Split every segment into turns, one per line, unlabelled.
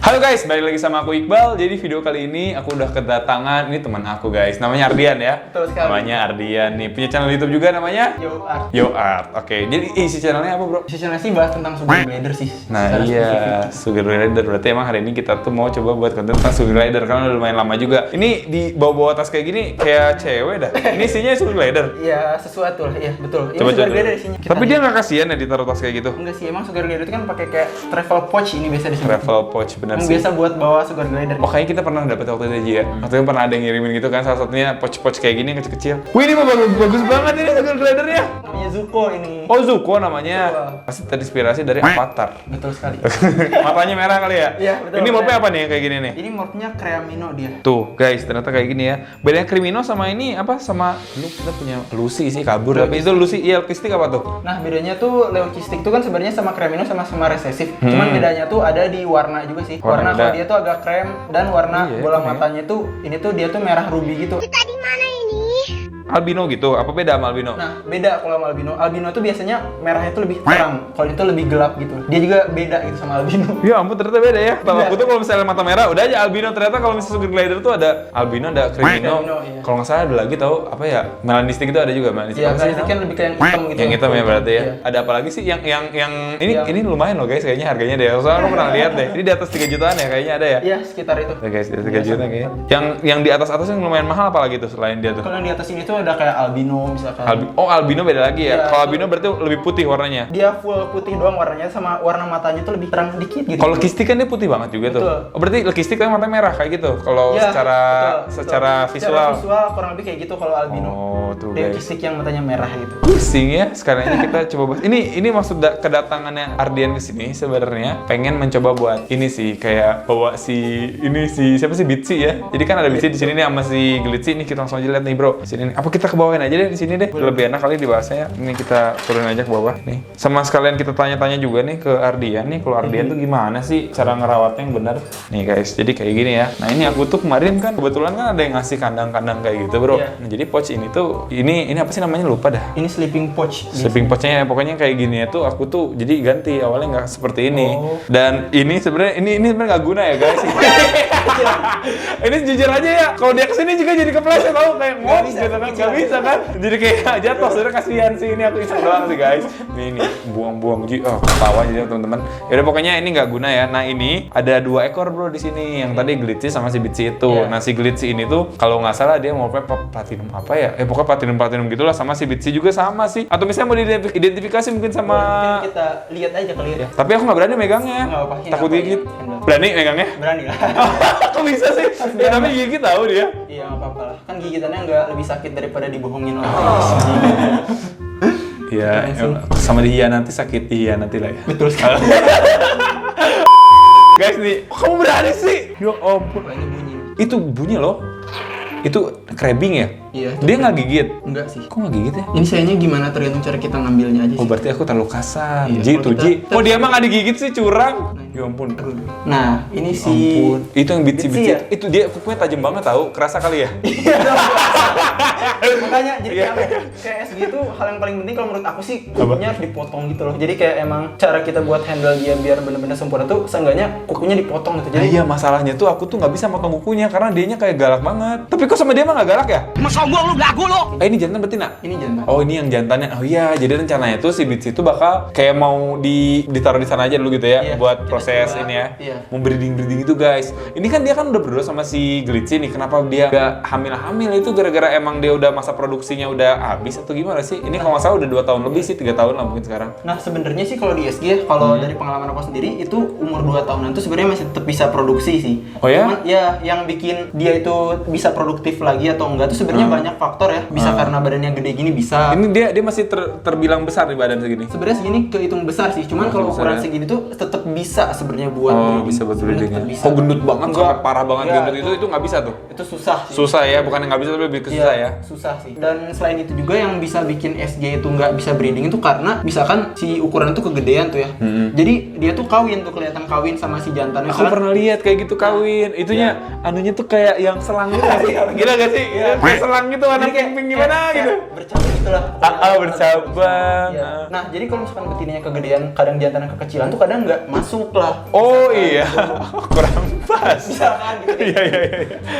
Halo guys, balik lagi sama aku Iqbal. Jadi video kali ini aku udah kedatangan, ini teman aku guys, namanya Ardian ya.
Betul sekali.
Namanya Ardian nih, punya channel YouTube juga namanya
YoArt.
YoArt. Oke, jadi isi channelnya apa bro?
Isi channel sih bahas tentang sugar glider sih.
Nah
secara
iya,
spesifik.
sugar glider. Berarti emang hari ini kita tuh mau coba buat konten tentang sugar glider karena udah lumayan lama juga. Ini di bawa-bawa tas kayak gini kayak cewek dah. Ini isinya sugar glider.
Iya, sesuatu lah. Iya, betul. Ini
Coba
sugar
coba.
glider isinya.
Tapi dia nggak kasihan ya ditaruh tas kayak gitu.
enggak sih, emang sugar glider itu kan pakai kayak travel pouch ini biasa disebut.
Travel pouch benar
Yang
sih.
biasa buat bawa sugar glider.
Oh kayaknya kita pernah dapet waktu itu aja ya. Waktu itu pernah ada yang ngirimin gitu kan, salah satunya pouch-pouch kayak gini yang kecil-kecil. Wih ini mah bagus banget ini sugar glidernya.
Namanya Zuko ini.
Oh Zuko namanya.
Betul.
Pasti terinspirasi dari Avatar.
Betul sekali.
Matanya merah kali ya?
Iya, betul.
Ini mopnya apa nih yang kayak gini nih?
Ini morphnya Creamino dia.
Tuh guys, ternyata kayak gini ya. Bedanya Crimino sama ini apa? Sama lu kita punya Lucy sih kabur. Tapi itu Lucy, iya Leukistik apa tuh?
Nah, bedanya tuh leukistik tuh kan sebenarnya sama Creamino sama-sama resesif. Cuman bedanya tuh ada di warna juga sih.
Warna
Warna
beda.
kalau dia tuh agak krem dan warna
Iya,
bola
iya.
matanya tuh ini tuh dia tuh merah ruby gitu.
Albino gitu. Apa beda sama albino?
Nah, beda kalau sama albino. Albino tuh biasanya merahnya tuh lebih terang. Kalau itu lebih gelap gitu. Dia juga beda gitu sama albino.
Ya ampun ternyata beda ya. Kalau
Beda.
aku tuh kalau misalnya mata merah udah aja albino, ternyata kalau misalnya sugar glider tuh ada albino, ada Crimino.
Crimino, iya.
Kalau nggak salah ada lagi tahu apa ya? Melanistik itu ada juga melanistik.
Iya,
Apa sih
berarti
namanya?
kan lebih kayak yang hitam gitu.
Yang hitam ya berarti ya.
Iya.
Ada apa lagi sih yang
Yang-
ini lumayan loh guys kayaknya harganya deh. Soalnya aku pernah lihat deh. Ini di atas 3 jutaan ya kayaknya ada ya.
Iya, sekitar itu.
Ya guys, di atas 3
Iya,
juta
sama.
kayaknya. Yang di atas yang lumayan mahal apalagi tuh selain dia tuh?
Kalau yang di atas ini tuh ada kayak albino misalkan.
Oh, albino beda lagi ya.
Iya,
Kalau
itu-
albino berarti lebih putih warnanya.
Dia full putih doang warnanya sama warna matanya tuh lebih terang dikit gitu.
Kalau leukistik kan dia putih banget juga tuh.
Betul.
Oh, berarti leukistik kan matanya merah kayak gitu. Kalau
Iya,
secara
betul,
secara
betul.
visual.
Secara visual kurang lebih kayak gitu kalau albino.
Oh, tuh
Dia
guys.
kistik yang matanya merah gitu.
Pusing ya. Sekarang ini kita coba bahas. Ini maksud kedatangannya Ardian ke sini sebenarnya pengen mencoba buat ini sih kayak bawa siapa sih Bitsy ya. Jadi kan ada Bitsy di sini nih sama si Glitzy nih, kita langsung aja lihat nih, Bro. Di sini nih. Apa kita kebawain aja deh di sini deh. Lebih enak kali dibahasnya ya. Ini kita turun aja ke bawah nih. Sama sekalian kita tanya-tanya juga nih ke Ardian nih, kalau Ardian tuh gimana sih cara ngerawatnya yang benar. Nih guys, jadi kayak gini ya. Nah, ini aku tuh kemarin kan kebetulan kan ada yang ngasih kandang-kandang kayak gitu, Bro.
Iya.
Nah, jadi pouch ini tuh ini apa sih namanya lupa dah.
Ini sleeping pouch.
Sleeping pouch-nya pokoknya kayak gini ya tuh aku tuh jadi ganti awalnya nggak seperti ini.
Oh.
Dan ini sebenarnya ini sebenarnya nggak guna ya guys. Ini jujur aja ya, kalau dia kesini juga jadi kepleset tau kayak ngop
bisa,
gitu kan,
kecil.
nggak bisa kan. Jadi kayak jatuh, sebenarnya kasihan sih ini aku iseng doang sih guys. Nih buang-buang ketawa jadi teman-teman. Yaudah pokoknya ini nggak guna ya. Nah ini ada 2 ekor bro di sini. Yang tadi Glitzy sama si Bitsy itu.
Iya.
Nah si Glitzy ini tuh kalau nggak salah dia mau platinum apa ya? Pokoknya platinum gitulah, sama si Bitsy juga sama sih. Atau misalnya mau diidentifikasi mungkin sama.
Mungkin kita lihat aja kali ya.
Tapi aku nggak berani megangnya.
Nggak apa-apa, ini
Takut
apa
gigit.
ya?
Berani megangnya?
Berani lah.
Kok bisa sih? Ya, tapi gigit tahu dia.
Iya, nggak apa-apa lah. Kan gigitannya nggak lebih sakit daripada dibohongin orang.
Iya,
Keren sih.
sama nanti sakit nanti lah ya.
Betul sekali.
Guys nih, kok kamu berani sih? Ya ampun.
Ini bunyi.
Itu bunyi loh. Itu crabbing ya?
Iya.
Dia nggak gigit.
Enggak sih.
Kok nggak gigit ya?
Ini sayangnya gimana tergantung cara kita ngambilnya aja sih.
Oh berarti aku terlalu kasar.
Iya,
Ji
kalau
tuh
kita-
Ji. Oh dia emang nggak digigit sih curang. Ya ampun.
Nah, ini si
Ampun. Itu yang
Bitsy
Bitsy
ya?
itu dia kukunya tajam banget tahu. Kerasa kali ya?
Makanya jadi
Iya.
kayak SG itu hal yang paling penting kalau menurut aku sih kukunya harus dipotong gitu loh. Jadi kayak emang cara kita buat handle dia biar benar-benar sempurna tuh seenggaknya kukunya dipotong gitu.
Nah,
Jadi
iya masalahnya tuh aku tuh nggak bisa motong kukunya karena dianya kayak galak banget. Tapi kok sama dia mah nggak galak ya?
Sombong lu belagu lu.
Ini jantan betina?
ini jangan.
Oh ini yang jantannya. Oh iya, jadi rencananya tuh si Bitsy itu bakal kayak mau ditaruh di sana aja dulu gitu ya,
Iya,
buat
kita
proses
coba.
ini ya.
Iya.
Mau breeding itu guys. Ini kan dia kan udah berdua sama si Glitzy nih. Kenapa dia gak hamil itu gara-gara emang dia udah masa produksinya udah habis atau gimana sih? Ini kalau nggak salah udah 2 tahun lebih sih, 3 tahun lah mungkin sekarang.
Nah sebenarnya sih kalau di SG, kalau dari pengalaman aku sendiri itu umur 2 tahunan tuh sebenarnya masih tetap bisa produksi sih.
Oh ya?
Cuman ya yang bikin dia itu bisa produktif lagi atau enggak tuh sebenarnya banyak faktor ya. Bisa karena badannya gede gini bisa.
Ini dia masih terbilang besar di badan segini.
Sebenarnya segini kehitung besar sih. Cuman kalau
besar
ukuran
ya?
segini tuh tetap bisa sebenarnya buat
Oh
breeding.
bisa buat
Sebenarnya
breeding ya.
tetap bisa.
Oh gendut banget
Enggak.
sampai parah banget
Ya,
gendut itu nggak bisa tuh.
Itu susah sih.
Susah ya, bukan yang nggak bisa tapi lebih ke susah ya.
Susah susah sih. Dan selain itu juga yang bisa bikin SG itu nggak bisa breeding itu karena misalkan si ukuran itu kegedean tuh ya. Jadi dia tuh kawin tuh, kelihatan kawin sama si jantannya.
Aku pernah lihat kayak gitu kawin. Itunya anunya tuh kayak yang selang gitu. Gila gak sih? Kayak selang gitu warna pink-pink gimana gitu.
Bercabang gitu lah.
Bercabang.
Iya. Nah, jadi kalau misalkan betinanya kegedean, kadang jantannya kekecilan tuh kadang nggak masuk lah.
Oh iya. Kurang pas.
Misalkan gitu.
Iya.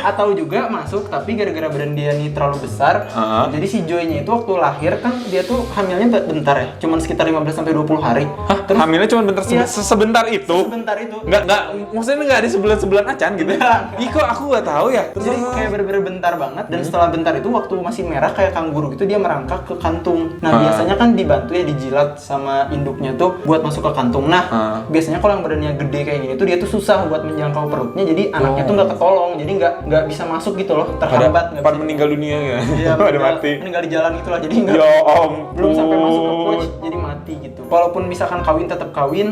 Atau juga masuk tapi gara-gara badan dia nih terlalu besar. Jadi si Joy-nya itu waktu lahir kan dia tuh hamilnya bentar ya, cuman sekitar 15 sampai 20 hari.
Hah? Terus hamilnya cuma bentar sebentar itu?
Sebentar itu.
Nggak, maksudnya nggak di sebulan acan gitu? Ih kok aku nggak tahu ya?
Jadi kayak bener-bener bentar banget, dan setelah bentar itu waktu masih merah kayak kanguru gitu dia merangkak ke kantung. Nah biasanya kan dibantu ya, dijilat sama induknya tuh buat masuk ke kantung. Nah biasanya kalau yang badannya gede kayak gini tuh dia tuh susah buat menjangkau perutnya, jadi anaknya tuh nggak ketolong, jadi nggak bisa masuk gitu loh, terhambat.
Pada meninggal dunia ya?
Iya,
pada mati.
Meninggal di jalan gitu lah, jadi nggak.
Ya ampun.
Belum sampai masuk ke pouch, jadi mati gitu. Walaupun misalkan kawin tetap kawin,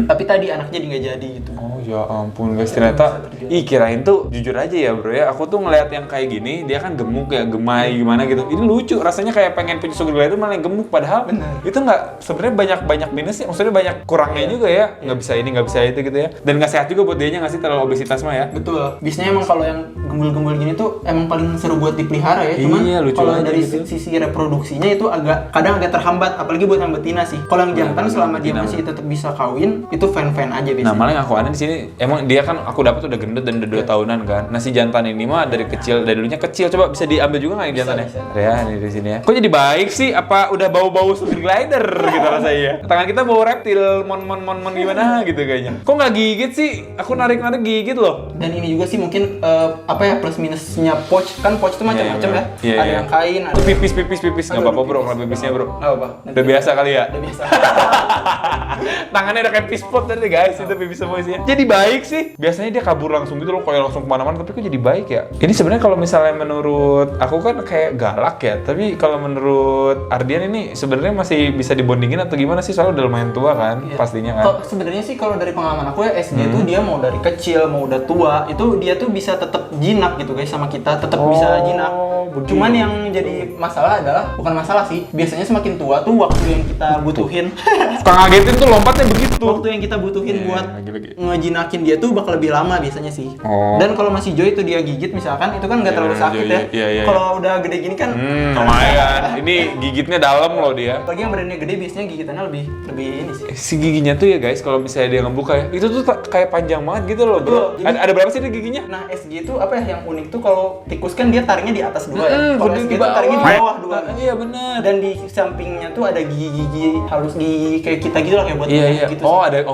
tapi tadi anaknya jadi nggak jadi gitu.
Oh ya ampun guys, ternyata kirain tuh jujur aja ya bro ya, aku tuh ngeliat yang kayak gini dia kan gemuk ya, gemai gimana gitu, ini lucu rasanya kayak pengen punya sugar glider malah yang gemuk, padahal itu nggak, sebenarnya banyak minusnya, maksudnya banyak kurangnya juga ya, nggak bisa ini nggak bisa itu gitu ya, dan nggak sehat juga buat dianya nggak sih terlalu obesitas mah ya.
Betul, biasanya emang kalau yang gembul-gembul gini tuh emang paling seru buat dipelihara ya, cuman kalau dari sisi reproduksinya itu kadang agak terhambat, apalagi buat yang betina sih. Kalau yang jantan selama dia masih tetap bisa kawin itu fan aja biasanya.
Nah malah yang aku aneh di sini emang dia kan aku dapat udah gendut dan udah 2 tahunan kan. Nah si jantan ini mah dari dulunya kecil, coba bisa diambil juga nggak ini jantannya? Ya ini di sini ya. Kok jadi baik sih? Apa udah bau-bau sugar glider gitu rasanya? Tangan kita bau reptil, mon gimana gitu kayaknya. Kok nggak gigit sih? Aku narik gigit loh.
Dan ini juga sih mungkin plus minusnya pouch, kan pouch itu macam-macam ya. Ada yang kain, ada
pipis nggak apa-apa bro, kalau pipisnya bro.
Nggak apa.
Udah biasa kali ya.
Udah biasa.
Tangannya udah kayak pispot tadi guys, itu pipis semua isinya. Jadi baik sih. Biasanya dia kabur langsung gitu loh, kayak langsung kemana-mana, tapi kok jadi baik ya? Ini sebenarnya kalau misalnya menurut aku kan kayak galak ya, tapi kalau menurut Ardian ini sebenarnya masih bisa dibondingin atau gimana sih? Soalnya udah lumayan tua kan, pastinya kan.
Sebenarnya sih kalau dari pengalaman aku ya, SG itu dia mau dari kecil mau udah tua, itu dia tuh bisa tetap jinak gitu guys sama kita, tetap bisa jinak. Cuman yang jadi masalah adalah, bukan masalah sih, biasanya semakin tua tuh waktu yang kita butuhin
suka ngagetin tuh lompatnya begitu.
Waktu yang kita butuhin buat ngejinakin dia tuh bakal lebih lama biasanya sih. Dan kalau masih Joy itu dia gigit misalkan, itu kan nggak terlalu sakit ya. Kalau udah gede gini kan
lumayan. Ini gigitnya dalam loh dia.
Bagi yang badannya gede biasanya gigitannya lebih ini sih.
Si giginya tuh ya guys, kalau misalnya dia ngebuka ya, itu tuh kayak panjang banget gitu loh bro. Ada berapa sih giginya?
Nah SG itu apa ya yang unik tuh, kalau tikus kan dia taringnya di atas 2 ya. Kalau SG itu taringnya di bawah 2.
Iya benar.
Dan di sampingnya tuh ada gigi halus, gigi kayak kita gitu lah, kayak buat gitu.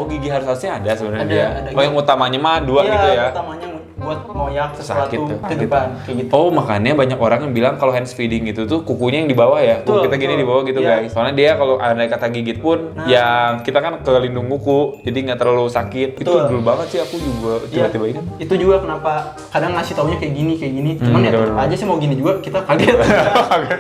Gigi harusnya ada sebenarnya dia.
Ada
yang utamanya mah 2 gitu ya.
Utamanya buat ngoyak sesuatu ke depan kayak gitu.
Oh makanya banyak orang yang bilang kalau hands feeding itu tuh kukunya yang di bawah ya. Kuku kita gini di bawah gitu guys. Soalnya dia kalau ada kata gigit pun yang kita kan kelindung kuku, jadi nggak terlalu sakit. Itu dulu banget sih aku juga tiba-tiba ini.
Itu juga kenapa kadang ngasih taunya kayak gini. Cuman ya tetap aja sih mau gini juga kita kaget.
Kaget.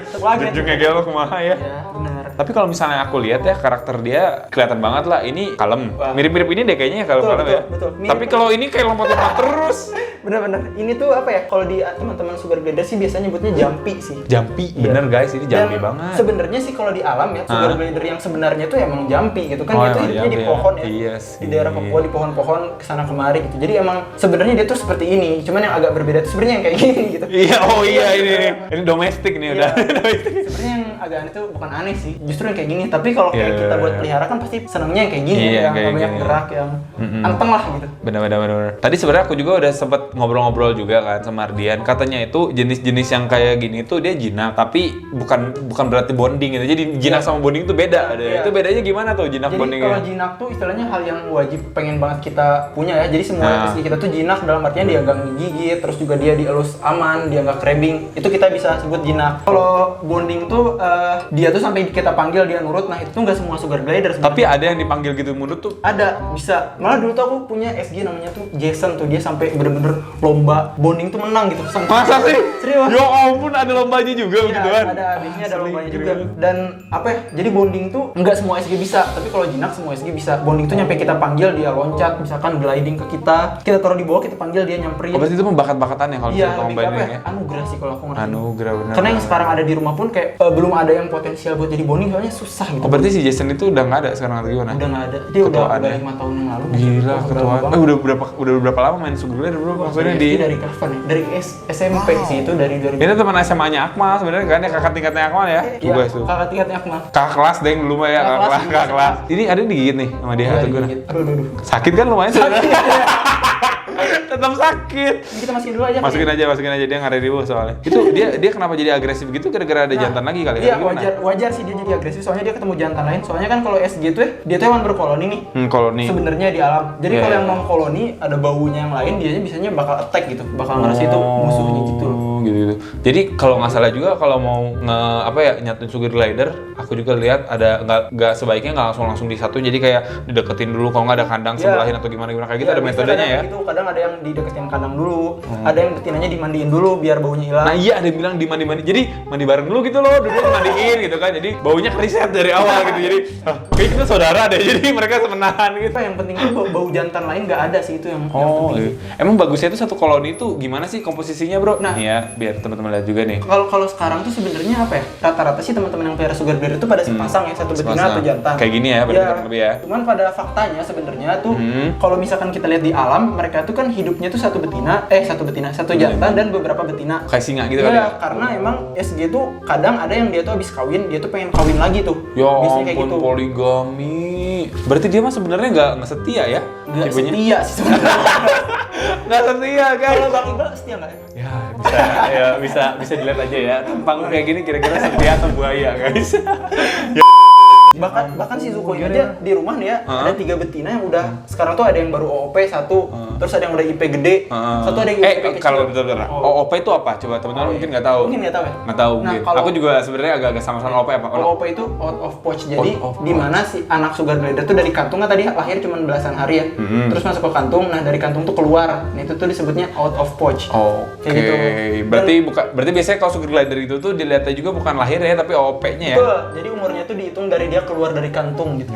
Ujungnya kayak lo kumaha ya.
Iya, benar.
Tapi kalau misalnya aku lihat ya, karakter dia kelihatan banget lah. Ini kalem. Mirip-mirip ini deh kayaknya ya, kalem ya.
Betul.
Tapi kalau ini kayak lompat-lompat terus.
Bener-bener. Ini tuh apa ya? Kalau di teman-teman sugar glider sih biasanya nyebutnya jumpy sih.
Jumpy, bener guys. Ini jumpy banget.
Sebenarnya sih kalau di alam ya, sugar glider yang sebenarnya tuh emang jumpy gitu kan. Dia tuh hidupnya di pohon ya. Di daerah Papua, di pohon-pohon kesana kemari gitu. Jadi emang sebenarnya dia tuh seperti ini. Cuman yang agak berbeda tuh sebenarnya yang kayak gini gitu.
Iya, ini domestik nih udah.
Sebenarnya yang agak aneh tuh bukan aneh sih, justru yang kayak gini. Tapi kalau kayak kita buat pelihara kan pasti senangnya yang kayak gini, yang gak banyak gerak, yang anteng lah gitu.
Bener. Tadi sebenarnya aku juga udah sempet ngobrol-ngobrol juga kan sama Ardian. Katanya itu jenis-jenis yang kayak gini tuh dia jinak, tapi bukan berarti bonding gitu. Jadi jinak sama bonding itu beda. Itu bedanya gimana tuh jinak bonding?
Jadi kalau jinak tuh istilahnya hal yang wajib pengen banget kita punya ya. Jadi semua SG kita tuh jinak, dalam artian dia nggak ngegigit, terus juga dia dielus aman, dia nggak crabbing. Itu kita bisa sebut jinak. Kalau bonding tuh dia tuh sampai kita panggil dia nurut. Nah itu tuh nggak semua sugar glider sebenarnya.
Tapi ada yang dipanggil gitu menurut tuh.
Ada, bisa. Malah dulu tuh aku punya SG namanya tuh Jason tuh, dia sampai bener-bener lomba bonding tuh menang gitu.
Masa sih?
Serius?
Ya ampun, ada lombanya juga
Iya,
begitu kan?
ada abisnya, ada lombanya
Keren.
juga. Dan apa ya? Jadi bonding tuh nggak semua SG bisa, tapi kalau jinak semua SG bisa. Bonding tuh nyampe kita panggil dia loncat, misalkan gliding ke kita taruh di bawah, kita panggil dia nyamperin.
Oh, berarti itu bakat-bakatannya kalau
Iya,
misalnya
lebih ke
lomba
apa
ini
ya?
ya?
Anugerah sih kalau aku ngerasa.
Anugerah benar.
Karena yang sekarang ada di rumah pun kayak belum ada yang potensial buat jadi bonding, soalnya susah gitu.
Oh, berarti si Jason itu udah nggak ada sekarang atau gimana?
Udah nggak ada. Dia udah
Ketuaan ya?
5 tahun yang lalu.
Gila,
Udah
ketua.
lama banget.
Udah berapa lama main sugar glider bro? Maksudnya
Dari
di
SD, dari kapan ya? Dari SMP sih itu, dari 2000.
ini teman SMA-nya Akmal sebenarnya kan ya, kakak tingkatnya Akmal ya. Tuh
Iya,
guys tuh.
kakak tingkatnya Akmal.
Kakak kelas deh dulu mah ya,
Kakak kelas,
kakak kelas. Ini ada yang digigit nih sama dia
Iya,
atau gimana?
digigit. Aduh.
Sakit kan lumayan sebenarnya. Tetap sakit.
Ini kita masukin dulu aja.
Masukin aja dia nggak review soalnya. Itu dia kenapa jadi agresif gitu gara-gara ada jantan lagi kali
Iya,
ya? Gimana?
wajar sih dia jadi agresif, soalnya dia ketemu jantan lain. Soalnya kan kalau SG tuh ya, dia tuh hewan berkoloni nih.
Koloni.
Sebenarnya di alam. Jadi
Iya,
kalau
iya.
yang non koloni ada baunya yang lain, dia biasanya bakal attack gitu, bakal ngerasa itu musuhnya gitu loh.
Gitu. Jadi kalau nggak salah juga kalau mau nyatuin sugar glider, aku juga lihat ada nggak sebaiknya nggak langsung disatuin. Jadi kayak dideketin dulu, kalau nggak ada kandang
Iya.
sebelahin atau gimana kayak gitu, ada
biasanya
metodenya
kadang
ya.
Gitu, kadang ada yang dideketin kandang dulu, ada yang betinanya dimandiin dulu biar baunya hilang.
Nah iya, ada yang bilang dimandi-mandi, jadi mandi bareng dulu gitu loh, dulu dimandiin gitu kan, jadi baunya keriset dari awal gitu, jadi kayak kita saudara deh, jadi mereka semenahan gitu.
Yang penting tuh bau jantan lain nggak ada sih, itu yang penting.
Iya. Emang bagusnya itu satu koloni itu gimana sih komposisinya bro?
Nah,
nih ya, biar teman-teman lihat juga nih.
Kalau sekarang tuh sebenarnya apa ya? Rata-rata sih teman-teman yang pelihara sugar glider itu pada sepasang ya, satu betina
Sepasang.
atau jantan.
Kayak gini ya, berarti kurang lebih ya.
Cuman pada faktanya sebenarnya tuh kalau misalkan kita lihat di alam, mereka tuh kan hidupnya tuh satu jantan dan beberapa betina.
Kayak singa gitu kali ya?
Iya, karena emang SG tuh kadang ada yang dia tuh habis kawin, dia tuh pengen kawin lagi tuh.
Ya
Biasanya kayak
ampun,
gitu.
poligami. Berarti dia mah sebenarnya nggak setia ya?
Nggak
tipenya?
setia sih sebenarnya.
Nggak setia guys.
Kalau Bang Iqbal setia nggak ya?
Bisa dilihat aja ya. Tampang kayak gini kira-kira setia atau buaya guys.
Bahkan si Zuko ini aja di rumah nih ya, ada 3 betina yang udah sekarang tuh ada yang baru OOP 1, terus ada yang udah IP gede, satu ada yang IP kecil.
Kalau betul OOP itu apa? Coba teman-teman mungkin nggak tahu.
Mungkin nggak tahu ya?
Nggak tahu
Nah,
mungkin.
kalau-
Aku juga sebenarnya agak-agak sama-sama OOP apa?
OOP itu out of pouch, jadi
Out of
di mana si anak sugar glider tuh dari kantungnya tadi lahir cuma belasan hari ya, terus masuk ke kantung, nah dari kantung tuh keluar, nah itu tuh disebutnya out of pouch.
Oke.
Kayak gitu.
Berarti biasanya kalau sugar glider itu tuh dilihatnya juga bukan lahir ya, tapi OOP-nya ya.
Betul, jadi umurnya tuh dihitung dari dia keluar dari kantung gitu.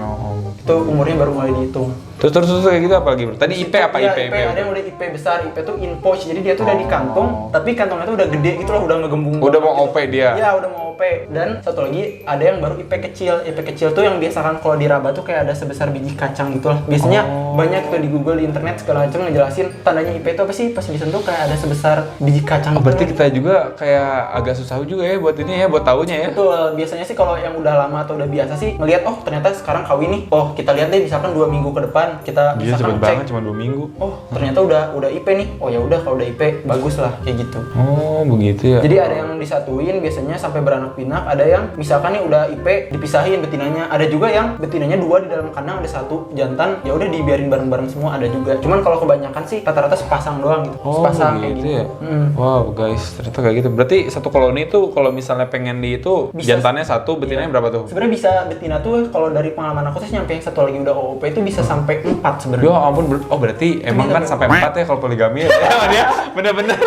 Itu umurnya baru mulai dihitung.
Terus kayak gitu apa lagi bro? Tadi IP apa?
Iya,
IP.
ada yang udah IP besar, IP tuh in pouch, jadi dia tuh udah di kantung, tapi kantongnya tuh udah gede gitu loh, udah ngegembung.
Udah
banget
mau
gitu.
OP dia?
Iya, udah mau OP. Dan satu lagi ada yang baru IP kecil. IP kecil tuh yang biasakan kalau diraba tuh kayak ada sebesar biji kacang gitu lah. Biasanya banyak tuh di Google, di internet segala macam ngejelasin tandanya IP itu apa sih, pas disentuh kayak ada sebesar biji kacang.
Oh, berarti kita juga kayak agak susah juga ya buat ini ya, buat taunya ya.
Betul, biasanya sih kalau yang udah lama atau udah biasa sih ngelihat oh ternyata sekarang kawin nih. Oh, kita lihat deh misalkan 2 minggu ke depan kita
Dia
misalkan
cepet banget, cuma 2 minggu.
Oh, ternyata udah IP nih. Oh ya udah kalau udah IP bagus lah kayak gitu.
Oh, begitu ya.
Jadi ada yang disatuin biasanya sampai beranak pinak, ada yang misalkan nih udah IP dipisahin betinanya, ada juga yang betinanya 2 di dalam kandang, ada 1 jantan, ya udah dibiarin bareng-bareng semua, ada juga. Cuman kalau kebanyakan sih rata-rata sepasang doang gitu.
Oh,
sepasang kayak
begitu
gitu.
ya. Wow, guys, ternyata kayak gitu. Berarti satu koloni itu kalau misalnya pengen di itu
Bisa.
jantannya 1, betinanya berapa tuh?
Sebenarnya bisa betina tuh kalau dari pengalaman aku sih nyampe yang satu lagi udah OOP itu bisa sampai 4 sebenarnya.
Ya ampun, berarti emang kan sampai 4 ya kalau poligami ya. Dia bener-bener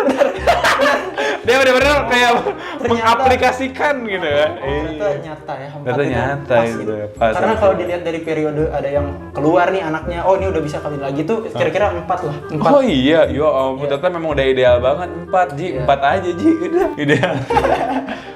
dia bener-bener kayak mengaplikasikan gitu ya.
Ternyata nyata ya.
Ternyata
itu
nyata
pas
itu,
gitu.
pas
Karena
itu.
kalau dilihat dari periode ada yang keluar nih anaknya, oh ini udah bisa kawin lagi tuh kira-kira 4 lah. 4.
Oh iya, ya ampun, ternyata memang udah ideal banget 4 Ji, 4 aja Ji, udah ideal.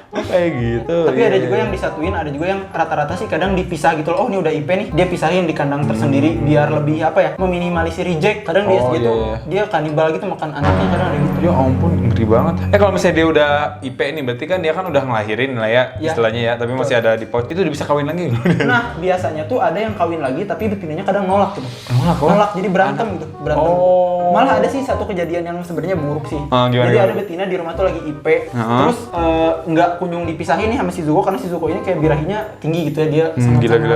Oh, kayak gitu.
Tapi ada juga yang disatuin, ada juga yang rata-rata sih kadang dipisah gitu loh. Oh ini udah IP nih, dia pisahin di kandang tersendiri biar lebih apa ya, meminimalisir reject. Kadang dia gitu, dia kanibal gitu makan anaknya, kadang ada gitu.
Ya ampun, ngeri banget. Kalau misalnya dia udah IP nih, berarti kan dia kan udah ngelahirin lah ya,
Ya.
istilahnya ya. Tapi masih ada di pouch, itu udah bisa kawin lagi.
Nah biasanya tuh ada yang kawin lagi tapi betinanya kadang nolak gitu.
Nolak,
Jadi berantem gitu, berantem.
Oh.
Malah ada sih satu kejadian yang sebenarnya buruk sih.
Gimana,
Jadi
gimana?
ada betina di rumah tuh lagi IP, terus nggak kunjung berujung dipisahin nih sama si Zuko karena si Zuko ini kayak birahinya tinggi gitu ya, dia
Gila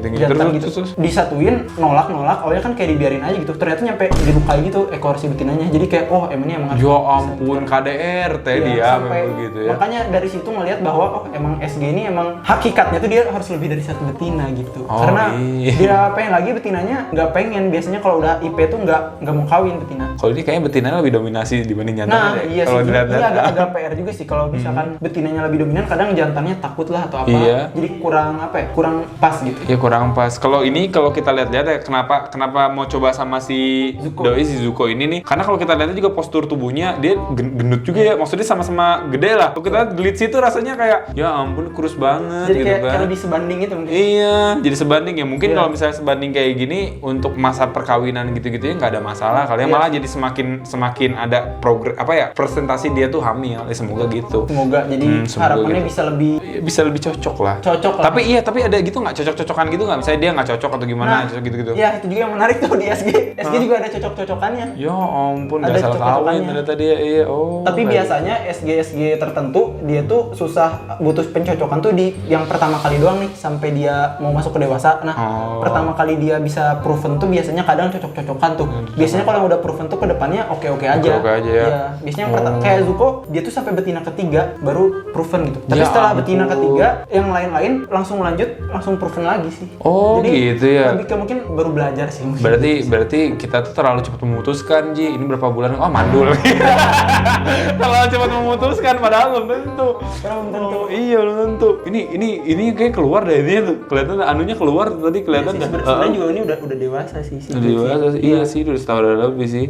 tinggi.
jantan gitu.
Terus
Disatuin nolak awalnya kan kayak dibiarin aja gitu, ternyata nyampe dilukai gitu ekor si betinanya, jadi kayak oh emang
ya ampun KDRT dia
sampai,
memang begitu ya.
makanya dari situ ngelihat bahwa oh emang SG ini emang hakikatnya tuh dia harus lebih dari satu betina gitu, karena dia pengen lagi betinanya nggak pengen, biasanya kalau udah IP tuh nggak mau kawin betina.
Kalau ini kayaknya betinanya lebih dominasi dibanding jantannya.
Nah iya sih,
kalau
ini
dilihat
agak PR juga sih kalau misalkan betinanya lebih dominan, kadang jantannya takut lah atau apa, jadi kurang kurang pas gitu.
Iya kurang pas. Kalau kita lihat-lihat ya kenapa mau coba sama si Zuko ini nih, karena kalau kita lihat juga postur tubuhnya dia gendut juga ya, maksudnya sama-sama gede lah. Kalau kita lihat situ rasanya kayak ya ampun kurus banget
jadi
gitu
kayak lebih sebanding itu mungkin.
Iya, jadi sebanding ya mungkin kalau misalnya sebanding kayak gini untuk masa perkawinan gitu-gitu ya nggak ada masalah. Kalian malah jadi semakin ada presentasi dia tuh hamil. Semoga gitu.
Semoga jadi harapannya gitu.
bisa lebih cocok lah. Tapi ada gitu nggak cocok-cocokan gitu nggak? Misalnya dia nggak cocok atau gimana gitu-gitu.
Iya, itu juga yang menarik tuh di SG. SG juga ada cocok-cocokannya.
Ya ampun, nggak salah kawin ternyata dia. Iya,
Tapi biasanya SG dia dia tuh susah butuh pencocokan tuh di yang pertama kali doang nih sampai dia mau masuk ke dewasa. Nah, pertama kali dia bisa proven tuh biasanya kadang cocok-cocokan tuh. Biasanya kalau udah proven tuh ke depannya oke-oke aja.
Oke aja ya.
Iya, biasanya yang pertama kayak Zuko, dia tuh sampai betina ketiga baru proven gitu. Tapi setelah betina ketiga, yang lain-lain langsung proven lagi sih. Jadi,
gitu ya.
Lebih ke mungkin baru belajar sih.
Berarti kita tuh terlalu cepat memutuskan, Ji. Ini berapa bulan? Mandul. Terlalu cepat memutuskan padahal belum tentu. Iya, belum tentu. Ini kayak keluar dari ini tuh. Kelihatan anunya keluar tadi kelihatan.
Sebenarnya juga ini udah dewasa sih.
Udah dewasa sih. Iya sih, udah setahun lebih sih.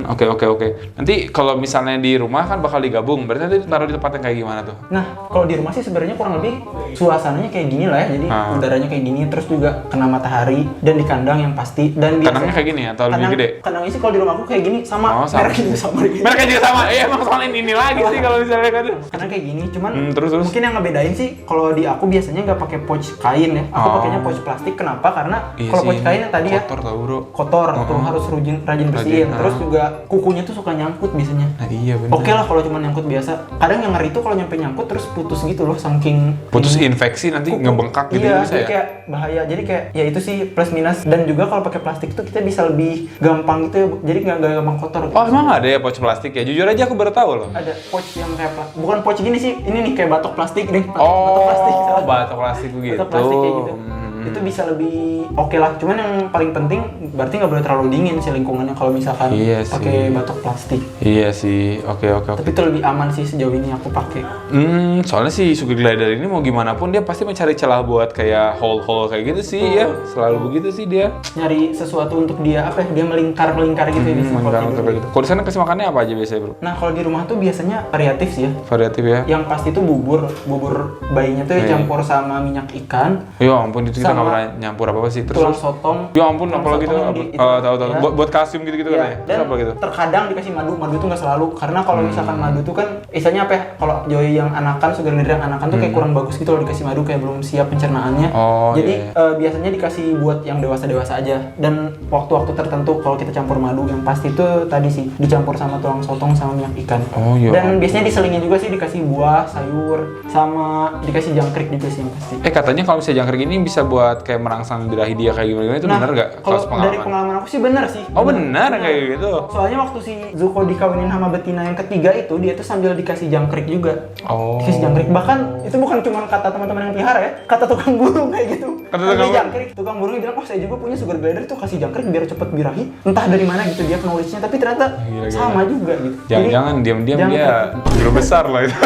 Oke. Nanti kalau misalnya di rumah kan bakal digabung. Berarti nanti taruh di tempat yang kayak gimana tuh?
Nah, kalau di rumah sih sebenarnya kurang lebih suasananya kayak gini lah ya. Jadi udaranya kayak gini, terus juga kena matahari dan di kandang yang pasti. Dan
kandangnya kayak gini atau lebih gede?
Kandangnya sih kalau di rumah aku kayak gini sama. Mereknya juga sama.
Mereknya juga sama. Iya, emang soalnya ini lagi sih kalau misalnya kan.
Karena kayak gini, cuman
terus.
Mungkin yang ngebedain sih kalau di aku biasanya nggak pakai pouch kain ya. Aku pakainya pouch plastik. Kenapa? Karena kalau pouch kain yang tadi
kotor tau bro.
Kotor, tuh harus rajin bersihin. Terus juga kukunya tuh suka nyangkut biasanya.
Nah iya benar.
Oke lah kalau cuma nyangkut biasa. Kadang yang ngeri tuh kalau nyampe nyangkut terus putus gitu loh, saking
putus infeksi nanti ngebengkak gitu.
Iya, jadi kayak bahaya. Jadi kayak ya itu sih plus minus. Dan juga kalau pakai plastik tuh kita bisa lebih gampang gitu ya. Jadi nggak gampang kotor.
Oh emang ada ya pouch plastik ya? Jujur aja aku baru tahu loh.
Ada pouch yang kayak bukan pouch gini sih. Ini nih kayak batok plastik nih.
Batok plastik gitu.
Batok plastik kayak gitu. Itu bisa lebih oke lah. Cuman yang paling penting berarti nggak boleh terlalu dingin sih lingkungannya kalau misalkan pakai batok plastik.
Iya sih. Oke.
Tapi itu lebih aman sih sejauh ini aku pakai.
Soalnya si Sugar Glider ini mau gimana pun dia pasti mencari celah buat kayak hole kayak gitu sih ya. Selalu begitu sih dia.
Nyari sesuatu untuk dia dia melingkar gitu ya.
Melingkar gitu. Kalau di sana kasih makannya apa aja biasanya, Bro?
Nah, kalau di rumah tuh biasanya variatif sih ya.
Variatif ya.
Yang pasti tuh bubur bayinya tuh campur sama minyak ikan.
Ya ampun, itu kita nggak pernah nyampur apa sih. Terus
tulang sotong.
Ya ampun, apalagi itu tahu.
Ya.
Buat kalsium gitu kan ya.
Dan
apa gitu?
terkadang dikasih madu tuh nggak selalu, karena kalau misalkan madu tuh kan istilahnya apa ya, kalau Joy yang anakan, Sugar Glider yang anakan tuh kayak kurang bagus gitu loh dikasih madu, kayak belum siap pencernaannya. Jadi biasanya dikasih buat yang dewasa aja. Dan waktu-waktu tertentu kalau kita campur madu, yang pasti tuh tadi sih dicampur sama tulang sotong sama minyak ikan. Dan biasanya diselingin juga sih, dikasih buah, sayur, sama dikasih jangkrik juga sih yang pasti.
Katanya kalau misalnya jangkrik ini bisa buat kayak merangsang birahi dia kayak gimana itu benar nggak?
Kalau dari pengalaman aku sih benar sih.
Benar kayak gitu.
Soalnya waktu si Zuko dikawinin sama betina yang ketiga itu, dia tuh sambil dikasih jangkrik juga. Dikasih jangkrik. Bahkan itu bukan cuma kata teman-teman yang pelihara ya, kata tukang burung kayak gitu. Tukang burung bilang, saya juga punya Sugar Glider tuh kasih jangkrik biar cepet birahi. Entah dari mana gitu dia knowledge-nya, tapi ternyata sama juga gitu.
Jangan diam-diam dia guru besar lah itu.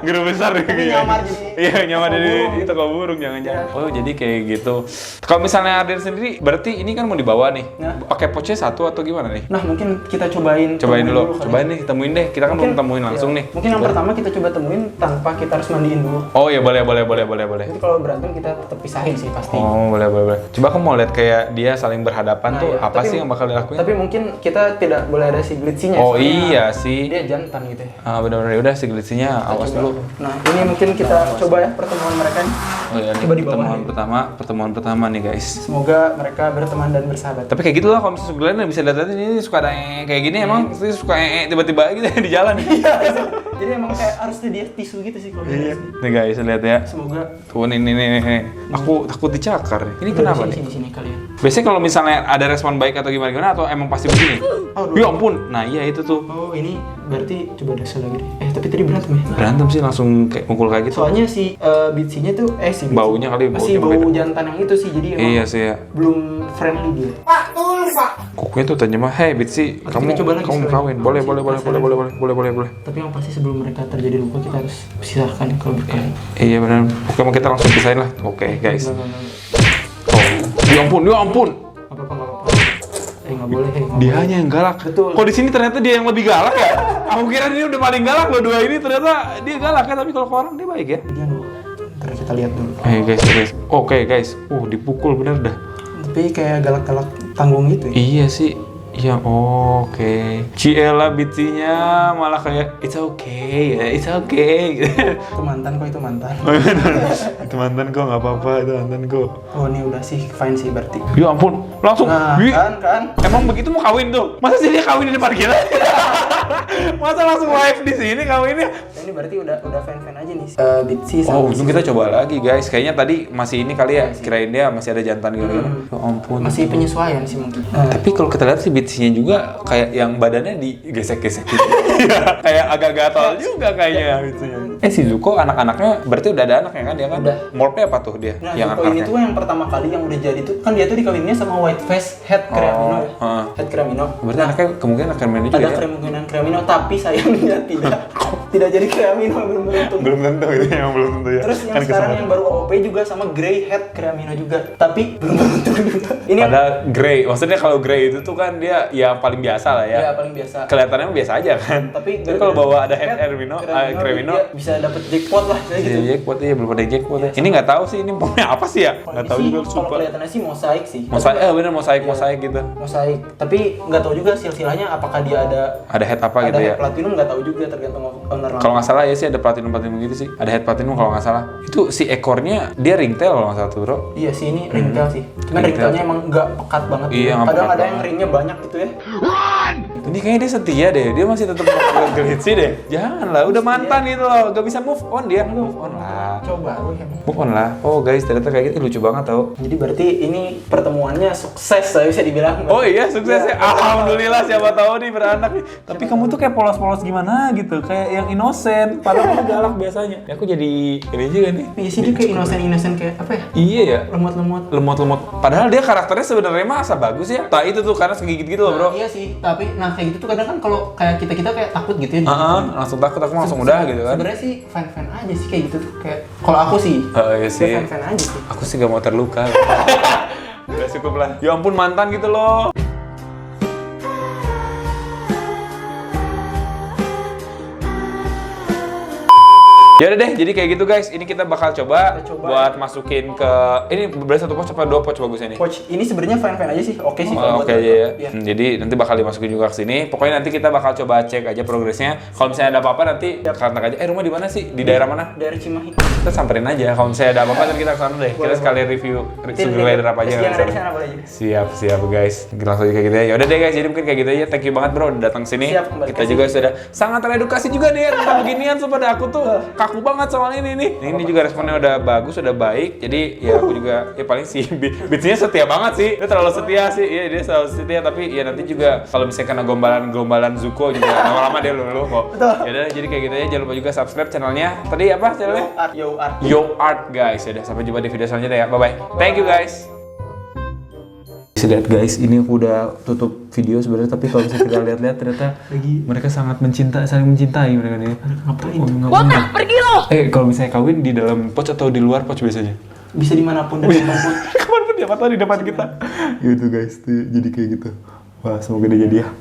Guru besar
nyamar jadi.
Iya, nyamar jadi tukang burung jangan-jangan. Jadi kayak gitu. Kalau misalnya Arden sendiri, berarti ini kan mau dibawa nih. Pakai pouch satu atau gimana nih?
Nah, mungkin kita cobain
dulu. Cobain nih, temuin deh. Kita kan belum temuin langsung nih.
Mungkin yang pertama kita coba temuin tanpa kita harus mandiin dulu.
Oh iya, boleh.
Jadi kalau berantem kita tetap pisahin sih pasti.
Boleh. Coba aku mau lihat kayak dia saling berhadapan tuh apa sih yang bakal dilakuin?
Tapi mungkin kita tidak boleh ada si Glitzy-nya.
Iya sih.
Dia jantan gitu ya.
Benar-benar udah si Glitzy-nya awas dulu.
Nah, ini mungkin kita coba ya pertemuan mereka nih.
Oh ya,
Coba di bawah
pertemuan pertama nih guys.
Semoga mereka berteman dan bersahabat.
Tapi kayak gitu lah kalau misalnya Glenn bisa lihat ini suka ada kayak gini emang sih suka tiba-tiba gitu di jalan.
Jadi emang kayak harusnya dia tisu gitu sih kalau dia.
Nih guys lihat ya.
Semoga.
Tuh nih. Aku takut dicakar. Ini kenapa nih?
Di sini kalian.
Biasanya kalau misalnya ada respon baik atau gimana atau emang pasti begini? Ya ampun. Nah iya itu tuh.
Oh ini berarti coba dasar lagi deh. Tapi tadi berantem ya?
Berantem sih langsung kayak mukul kayak gitu.
Soalnya si Bitsinya tuh si Bitsy.
Baunya kali
masih bau jantan yang itu sih, jadi emang
iya sih ya.
belum friendly dia.
Kukunya tuh tanya mah, hey Bitsy, kamu mau kawin? Boleh.
Tapi yang pasti sebelum mereka terjadi luka kita harus pisahkan kalau berkali.
Iya benar. Oke, kita langsung pisahin lah. Oke guys. Oh, ya ampun.
Apa-apa. Nggak boleh.
Dia hanya yang galak.
Betul.
Kok di sini ternyata dia yang lebih galak ya? Aku kira dia udah paling galak loh, dua ini ternyata dia galak ya, tapi kalau ke orang dia baik ya.
Dia dulu. Ntar kita lihat dulu.
Guys. Oke guys. Dipukul bener dah.
Tapi kayak galak-galak tanggung gitu ya.
Iya sih. Ya oke. Ciela Bitsinya malah kayak it's okay.
Itu mantan kok, itu mantan.
Itu mantan kok, nggak apa-apa, itu mantan kok.
Oh ini udah sih fine sih berarti.
Ya ampun, langsung.
Nah, kan.
Emang begitu mau kawin tuh? Masa sih dia kawin di depan kita? Masa langsung live di sini kawinnya?
Ini berarti udah fan aja nih. Bitsy
Oh, untung kita coba lagi guys. Kayaknya tadi masih ini kali ya. Kirain dia masih ada jantan gitu. Ya ampun.
Masih penyesuaian sih mungkin.
Tapi kalau kita lihat sih Bitsinya juga kayak yang badannya digesek-gesek gitu. Kayak agak gatal juga kayaknya Bitsinya. Si Zuko anak-anaknya berarti udah ada anaknya kan dia kan?
Udah.
Morpnya apa tuh dia?
Nah,
yang
Zuko ini tuh yang pertama kali yang udah jadi tuh kan dia tuh dikawinnya sama white face head Creamino ya. Head Creamino.
Berarti anaknya kemungkinan akan main juga
ada
ya?
kemungkinan Creamino tapi sayangnya tidak jadi Creamino, belum beruntung.
Belum tentu itu yang belum tentu ya.
Terus yang sekarang yang baru OP juga sama Grey Head Creamino juga, tapi belum beruntung juga. Ini
padahal Grey, maksudnya kalau Grey itu tuh kan dia yang paling biasa lah ya.
Iya, paling biasa.
Kelihatannya biasa aja kan.
Tapi
kalau bawa ada Head Creamino,
dia bisa dapet jackpot lah kayak gitu.
Jackpot iya, belum ada jackpot ya. Ini nggak tahu sih ini pokoknya apa sih ya? Nggak tahu juga
Kalau
super.
kelihatannya sih mosaik sih.
Bener mosaik gitu.
Mosaik, tapi nggak tahu juga silsilahnya apakah dia ada
head apa gitu ya.
Ada head platinum nggak tahu juga, tergantung owner.
Kalau nggak salah ya sih ada platinum gitu sih. Ada head platinum kalau nggak salah. Itu si ekornya dia ringtail kalau nggak salah tuh bro.
Iya sih ini ringtail sih. Cuman ringtailnya emang nggak pekat banget.
Iya,
kadang ada yang ringnya banyak gitu ya.
Ini kayaknya dia setia deh. Dia masih tetap ngegelit sih deh. Jangan lah, udah mantan gitu loh. Gak bisa move on dia. Move on lah.
Coba lu emang.
Move on lah. Oh guys, ternyata kayak gitu lucu banget tau.
Jadi berarti ini pertemuannya sukses saya bisa dibilang.
Oh iya sukses ya. Alhamdulillah siapa tahu nih beranak nih. Tapi kamu tuh kayak polos-polos gimana gitu, kayak yang innocent. Padahal kamu galak biasanya. Ya, aku jadi ini juga nih.
Iya sih dia kayak innocent kayak apa ya?
Iya ya.
Lemot.
Padahal dia karakternya sebenarnya masa bagus ya. Tak itu tuh karena segigit gitu loh bro.
Iya sih. Tapi kayak gitu tuh kadang kan kalau kayak kita kayak takut gitu ya.
Langsung takut aku langsung udah gitu kan.
Sebenarnya sih fan aja sih kayak gitu tuh kayak. Kalau aku sih.
Iya sih.
Fan aja sih.
Aku sih gak mau terluka. Udah cukup lah. Ya ampun mantan gitu loh. Ya udah deh, jadi kayak gitu guys. Ini kita bakal coba buat masukin ke ini berarti satu pouch apa dua pouch bagusnya nih?
Pouch ini sebenarnya fan aja sih. Oke sih
kalau oke aja ya. Jadi nanti bakal dimasukin juga ke sini. Pokoknya nanti kita bakal coba cek aja progresnya. Kalau misalnya ada apa-apa nanti kontak aja. Rumah di mana sih? Di daerah mana?
Daerah Cimahi.
Kita samperin aja. Kalau misalnya ada apa-apa nanti kita kesana deh. Kita sekalian review sugar glider apa aja.
Yang ada di sana boleh aja.
Siap guys. Langsung kayak gitu ya. Ya udah deh guys. Jadi mungkin kayak gitu aja. Thank you banget bro udah datang sini. Kita juga sudah sangat teredukasi juga nih tentang beginian. Pada aku tuh kaku banget soal ini nih. Ini juga responnya udah bagus, udah baik. Jadi ya aku juga ya paling sih Bitsinya setia banget sih. Dia terlalu setia sih. Iya dia selalu setia tapi ya nanti juga kalau misalnya kena gombalan Zuko juga lama-lama dia lulu kok. Ya udah jadi kayak gitu aja. Jangan lupa juga subscribe channelnya. Tadi apa channelnya? Yo Art guys. Ya udah sampai jumpa di video selanjutnya ya. Bye bye. Thank you guys. Lihat guys, ini aku udah tutup video sebenarnya, tapi kalau misalnya kita lihat-lihat ternyata mereka sangat saling mencintai mereka nih.
Ngapain?
Botak, pergi lo!
Kalau misalnya kawin di dalam pouch atau di luar pouch biasanya?
Bisa dimanapun dan kapanpun.
Kapanpun siapa tahu di depan kita. Gitu guys, jadi kayak gitu. Wah, semoga dia jadi ya.